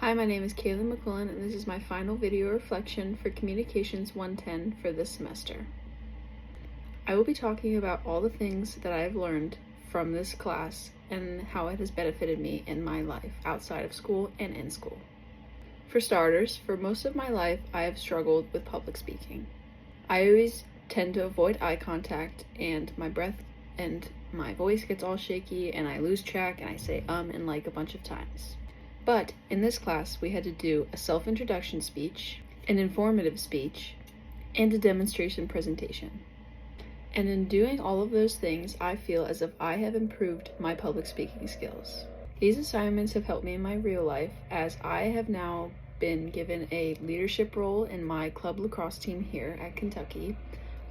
Hi, my name is Kaylin McQuillan, and this is my final video reflection for Communications 110 for this semester. I will be talking about all the things that I have learned from this class and how it has benefited me in my life outside of school and in school. For starters, for most of my life, I have struggled with public speaking. I always tend to avoid eye contact, and my breath and my voice gets all shaky, and I lose track, and I say and like a bunch of times. But in this class, we had to do a self-introduction speech, an informative speech, and a demonstration presentation. And in doing all of those things, I feel as if I have improved my public speaking skills. These assignments have helped me in my real life, as I have now been given a leadership role in my club lacrosse team here at Kentucky.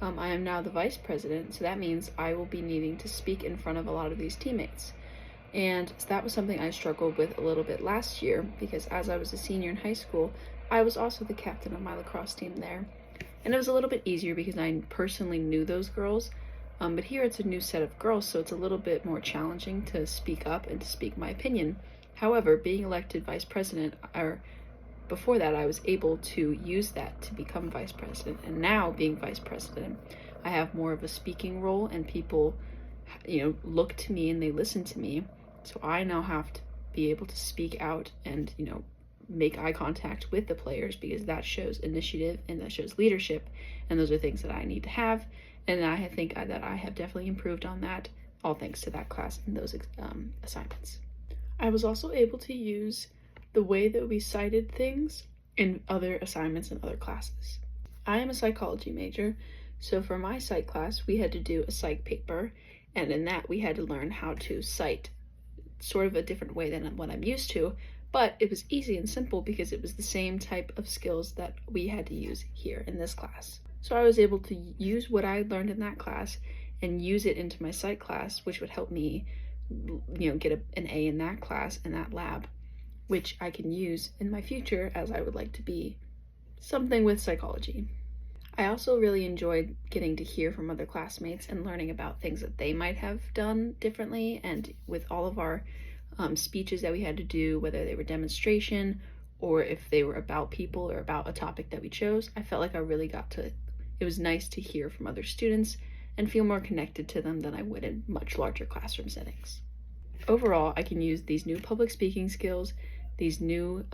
I am now the vice president, so that means I will be needing to speak in front of a lot of these teammates. And that was something I struggled with a little bit last year, because as I was a senior in high school, I was also the captain of my lacrosse team there. And it was a little bit easier because I personally knew those girls, but here it's a new set of girls, so it's a little bit more challenging to speak up and to speak my opinion. However, being elected vice president, or before that, I was able to use that to become vice president. And now, being vice president, I have more of a speaking role, and people, look to me and they listen to me. So I now have to be able to speak out and, make eye contact with the players, because that shows initiative and that shows leadership. And those are things that I need to have. And I think that I have definitely improved on that, all thanks to that class and those assignments. I was also able to use the way that we cited things in other assignments and other classes. I am a psychology major, so for my psych class, we had to do a psych paper, and in that we had to learn how to cite sort of a different way than what I'm used to, but it was easy and simple because it was the same type of skills that we had to use here in this class. So I was able to use what I learned in that class and use it into my psych class, which would help me, get an A in that class and that lab, which I can use in my future as I would like to be something with psychology. I also really enjoyed getting to hear from other classmates and learning about things that they might have done differently. And with all of our speeches that we had to do, whether they were demonstration or if they were about people or about a topic that we chose, I felt like I really it was nice to hear from other students and feel more connected to them than I would in much larger classroom settings. Overall, I can use these new public speaking skills, these new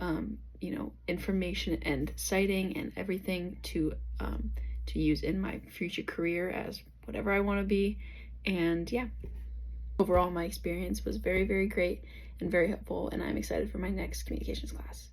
information and citing and everything to use in my future career as whatever I want to be. And yeah, overall my experience was very, very great and very helpful, and I'm excited for my next communications class.